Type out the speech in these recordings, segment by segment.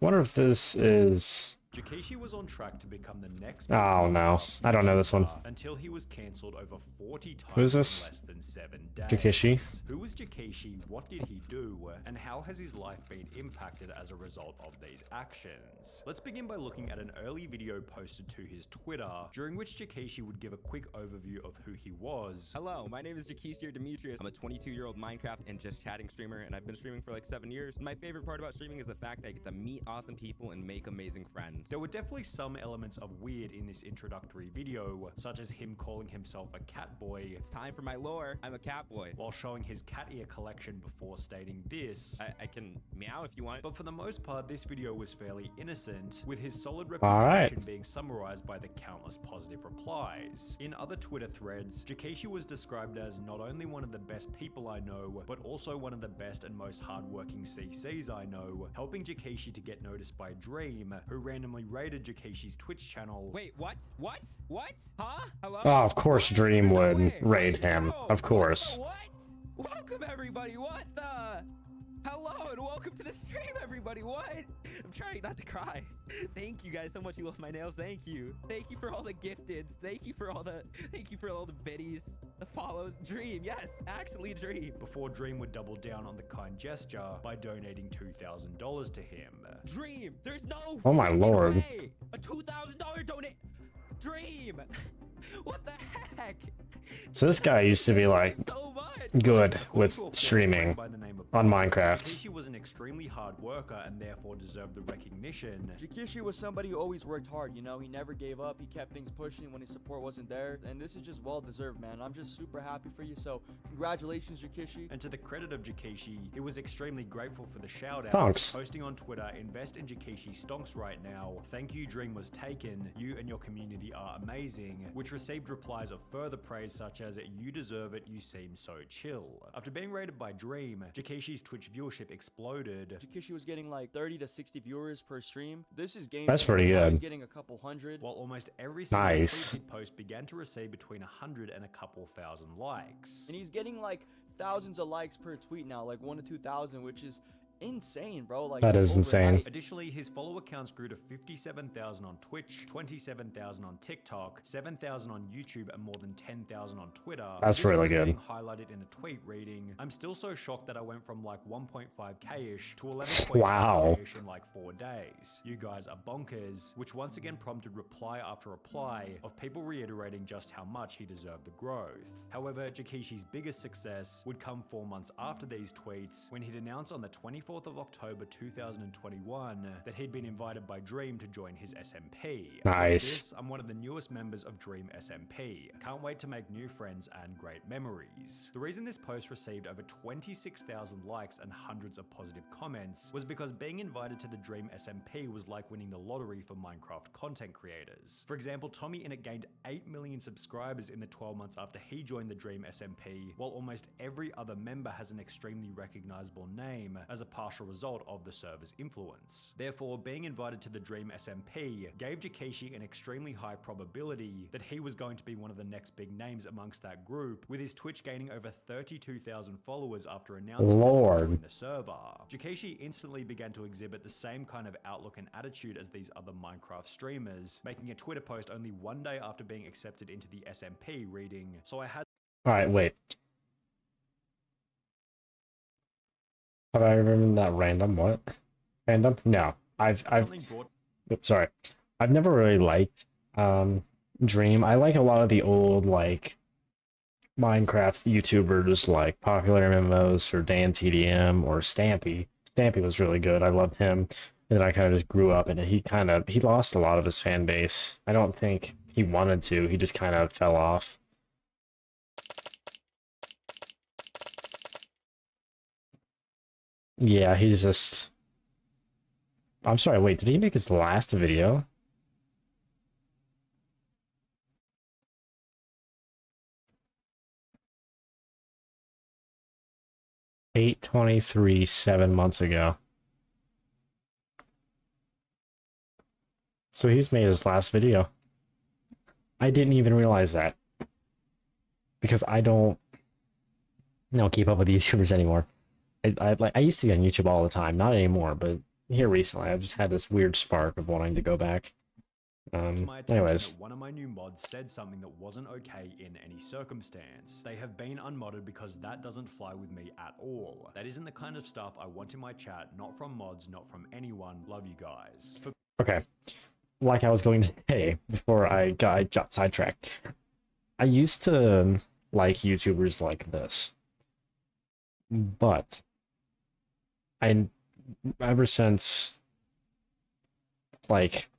Wonder if this is... Jikishi was on track to become the next... Oh no, I don't know this one. Until he was cancelled over 40 times Who is this? in less than 7 days. Jikishi? Who was Jikishi, what did he do, and how has his life been impacted as a result of these actions? Let's begin by looking at an early video posted to his Twitter, during which Jikishi would give a quick overview of who he was. Hello, my name is Jikishi or Demetrius. I'm a 22-year-old Minecraft and just chatting streamer, and I've been streaming for like 7 years. My favorite part about streaming is the fact that I get to meet awesome people and make amazing friends. There were definitely some elements of weird in this introductory video, such as him calling himself a cat boy. It's time for my lore. I'm a cat boy. While showing his cat ear collection before stating this. I can meow if you want. But for the most part, this video was fairly innocent, with his solid reputation being summarized by the countless positive replies. In other Twitter threads, Jikishi was described as not only one of the best people I know, but also one of the best and most hardworking CCs I know, helping Jikishi to get noticed by Dream, who randomly raided Jikishi's Twitch channel. Wait, what? What? What? Huh? Hello? Oh, of course Dream would raid him. No. Of course. What? Welcome everybody. What the? Hello and welcome to the stream, everybody. What? I'm trying not to cry. Thank you guys so much. You love my nails. Thank you. Thank you for all the gifteds. Thank you for all the biddies, the follows. Dream, yes, actually Dream. Before Dream would double down on the kind gesture by donating $2,000 to him. Dream, there's no Oh my lord. way. A $2,000 donate. Dream. What the heck? So this guy used to be like So much. good with streaming on Minecraft. Jikishi was an extremely hard worker and therefore deserved the recognition. Jikishi was somebody who always worked hard, you know, he never gave up, he kept things pushing when his support wasn't there, and this is just well deserved, man. I'm just super happy for you, so congratulations, Jikishi. And to the credit of Jikishi, he was extremely grateful for the shout out, Stonks. posting on Twitter, invest in Jikishi stonks right now, thank you Dream was taken, you and your community are amazing, which received replies of further praise such as, you deserve it, you seem so chill. After being rated by Dream, Jikishi's Twitch viewership exploded. Jikishi was getting like 30 to 60 viewers per stream. This is game. That's pretty He's good. getting a couple hundred. While almost every single Nice. tweet he'd post began to receive between 100 and a couple thousand likes. And he's getting like thousands of likes per tweet now, like 1 to 2,000, which is insane, bro. Like, That is insane. overnight. Additionally, his follower counts grew to 57,000 on Twitch, 27,000 on TikTok, 7,000 on YouTube, and more than 10,000 on Twitter. That's This really was good. being highlighted in a tweet reading, I'm still so shocked that I went from like 1.5k-ish to 11.5k-ish Wow. in like 4 days. You guys are bonkers, which once again prompted reply after reply of people reiterating just how much he deserved the growth. However, Jikishi's biggest success would come 4 months after these tweets, when he'd announced on the 24th of October 2021 that he'd been invited by Dream to join his SMP. Nice. This, I'm one of the newest members of Dream SMP. Can't wait to make new friends and great memories. The reason this post received over 26,000 likes and hundreds of positive comments was because being invited to the Dream SMP was like winning the lottery for Minecraft content creators. For example, Tommy Innit gained 8 million subscribers in the 12 months after he joined the Dream SMP, while almost every other member has an extremely recognizable name as a partial result of the server's influence. Therefore, being invited to the Dream SMP gave Jikishi an extremely high probability that he was going to be one of the next big names amongst that group, with his Twitch gaining over 32,000 followers after announcing Lord. the server. Jikishi instantly began to exhibit the same kind of outlook and attitude as these other Minecraft streamers, making a Twitter post only 1 day after being accepted into the SMP reading, "So I had..." Alright, wait. Have I remembered that random? What? Random? No. something brought Oops, sorry. I've never really liked Dream. I like a lot of the old like Minecraft YouTubers like Popular MMOs or Dan TDM or Stampy. Stampy was really good. I loved him. And then I kind of just grew up and he lost a lot of his fan base. I don't think he wanted to. He just kind of fell off. Yeah, he's just... I'm sorry, wait, did he make his last video? $8.23, 7 months ago. So he's made his last video. I didn't even realize that. Because I don't keep up with YouTubers anymore. I used to be on YouTube all the time, not anymore, but here recently. I've just had this weird spark of wanting to go back. To my attention Anyways, that one of my new mods said something that wasn't okay in any circumstance. They have been unmodded because that doesn't fly with me at all. That isn't the kind of stuff I want in my chat, not from mods, not from anyone. Love you guys. okay. Like I was going to say before I got sidetracked, I used to like YouTubers like this, but ever since, like,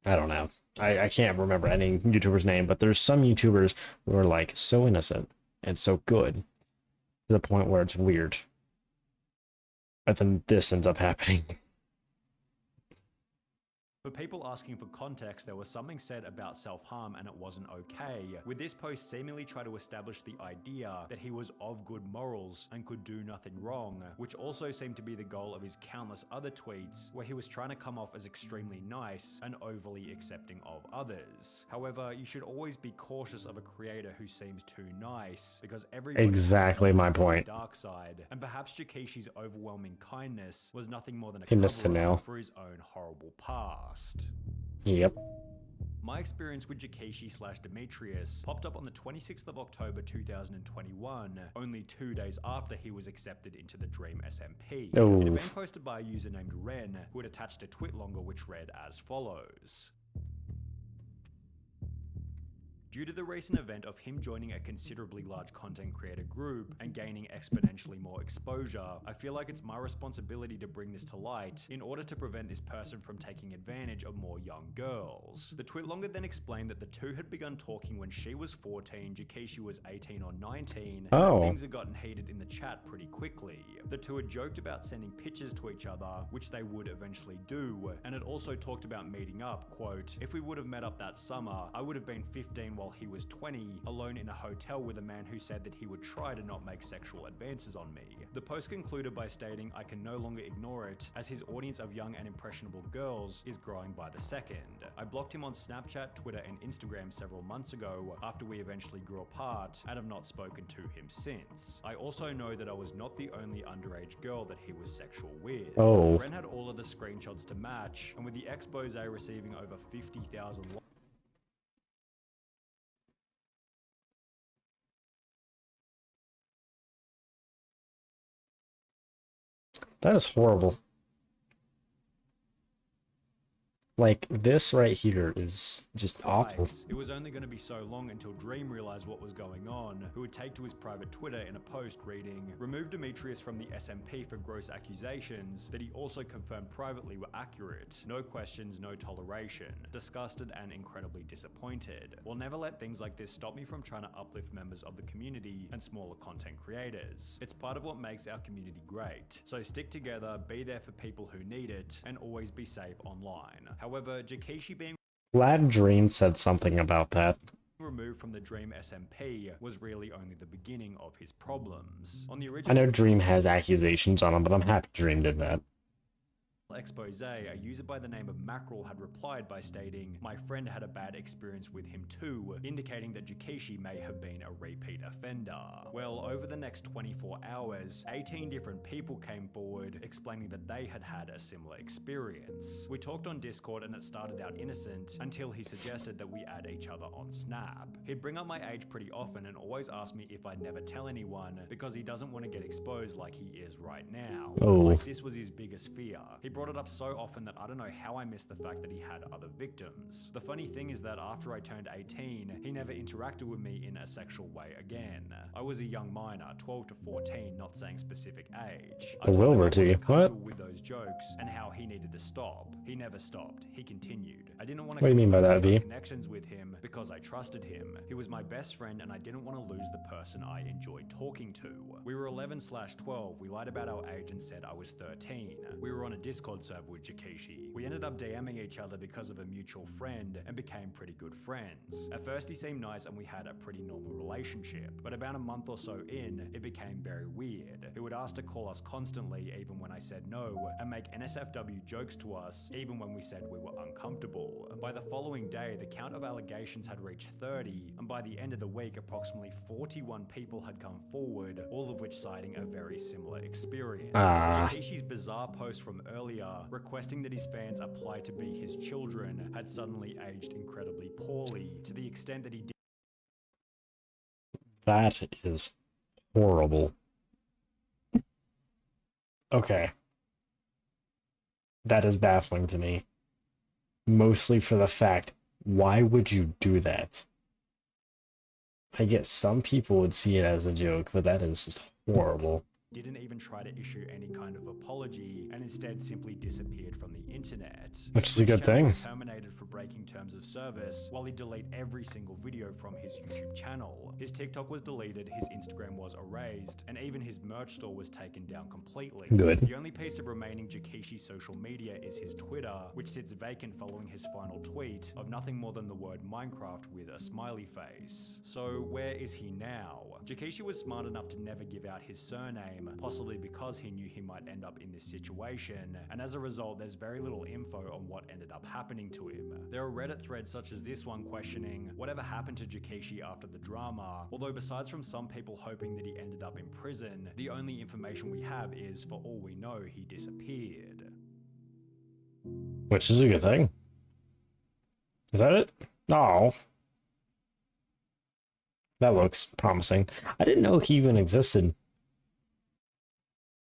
I don't know, I can't remember any YouTuber's name, but there's some YouTubers who are like so innocent and so good to the point where it's weird, and then this ends up happening. For people asking for context, there was something said about self-harm and it wasn't okay, with this post seemingly trying to establish the idea that he was of good morals and could do nothing wrong, which also seemed to be the goal of his countless other tweets, where he was trying to come off as extremely nice and overly accepting of others. However, you should always be cautious of a creator who seems too nice, because everybody Exactly my point. Dark side, and perhaps Jikishi's overwhelming kindness was nothing more than a He missed the cover-up nail. for his own horrible past. Yep. My experience with Jikishi/Demetrius popped up on the 26th of October 2021, only 2 days after he was accepted into the Dream SMP. Oh. It had been posted by a user named Ren, who had attached a tweet longer which read as follows. Due to the recent event of him joining a considerably large content creator group and gaining exponentially more exposure, I feel like it's my responsibility to bring this to light in order to prevent this person from taking advantage of more young girls. The tweet longer then explained that the two had begun talking when she was 14, Jikishi was 18 or 19, and Oh. things had gotten heated in the chat pretty quickly. The two had joked about sending pictures to each other, which they would eventually do, and had also talked about meeting up, quote, "If we would have met up that summer, I would have been 15 while he was 20, alone in a hotel with a man who said that he would try to not make sexual advances on me." The post concluded by stating, "I can no longer ignore it, as his audience of young and impressionable girls is growing by the second. I blocked him on Snapchat, Twitter, and Instagram several months ago after we eventually grew apart, and have not spoken to him since. I also know that I was not the only underage girl that he was sexual with." Oh. Ren had all of the screenshots to match, and with the expose receiving over 50,000 likes, That is horrible. Like, this right here is just awful. It was only going to be so long until Dream realized what was going on, who would take to his private Twitter in a post reading, "Remove Demetrius from the SMP for gross accusations that he also confirmed privately were accurate. No questions, no toleration. Disgusted and incredibly disappointed. Will never let things like this stop me from trying to uplift members of the community and smaller content creators. It's part of what makes our community great. So stick together, be there for people who need it, and always be safe online." However, Jikishi being Glad Dream said something about that. removed from the Dream SMP was really only the beginning of his problems. On the I original know Dream has accusations on him, but I'm happy Dream did that. expose, a user by the name of Mackerel had replied by stating, "My friend had a bad experience with him too," indicating that Jikishi may have been a repeat offender. Well, over the next 24 hours, 18 different people came forward explaining that they had had a similar experience. We talked on Discord and it started out innocent until he suggested that we add each other on Snap. He'd bring up my age pretty often and always ask me if I'd never tell anyone because he doesn't want to get exposed like he is right now. Oh. Like this was his biggest fear. He brought it up so often that I don't know how I missed the fact that he had other victims. The funny thing is that after I turned 18, he never interacted with me in a sexual way again. I was a young minor, 12 to 14, not saying specific age. I A told him I Wilbur, wasn't what? comfortable with those jokes and how he needed to stop. He never stopped. He continued. I didn't want to What do you mean by that, V? connections with him because I trusted him. He was my best friend and I didn't want to lose the person I enjoyed talking to. We were 11/12. We lied about our age and said I was 13. We were on a Discord server with Jikishi. We ended up DMing each other because of a mutual friend and became pretty good friends. At first he seemed nice and we had a pretty normal relationship, but about a month or so in, it became very weird. He would ask to call us constantly even when I said no, and make NSFW jokes to us even when we said we were uncomfortable. By the following day, the count of allegations had reached 30, and by the end of the week, approximately 41 people had come forward, all of which citing a very similar experience. Ah. Jakishi's bizarre post from earlier requesting that his fans apply to be his children, had suddenly aged incredibly poorly, to the extent that he did. That is horrible. Okay. That is baffling to me. Mostly for the fact, why would you do that? I guess some people would see it as a joke, but that is just horrible. Didn't even try to issue any kind of apology and instead simply disappeared from the internet. Which is a good Channel thing. was terminated for breaking terms of service, while he deleted every single video from his YouTube channel. His TikTok was deleted, his Instagram was erased, and even his merch store was taken down completely. Good. The only piece of remaining Jikishi social media is his Twitter, which sits vacant following his final tweet of nothing more than the word Minecraft with a smiley face. So where is he now? Jikishi was smart enough to never give out his surname, possibly because he knew he might end up in this situation, and as a result there's very little info on what ended up happening to him. There are Reddit threads such as this one questioning whatever happened to Jikishi after the drama, although besides from some people hoping that he ended up in prison, the only information we have is, for all we know, he disappeared. Which is a good thing. Is that it? Oh. That looks promising. I didn't know he even existed.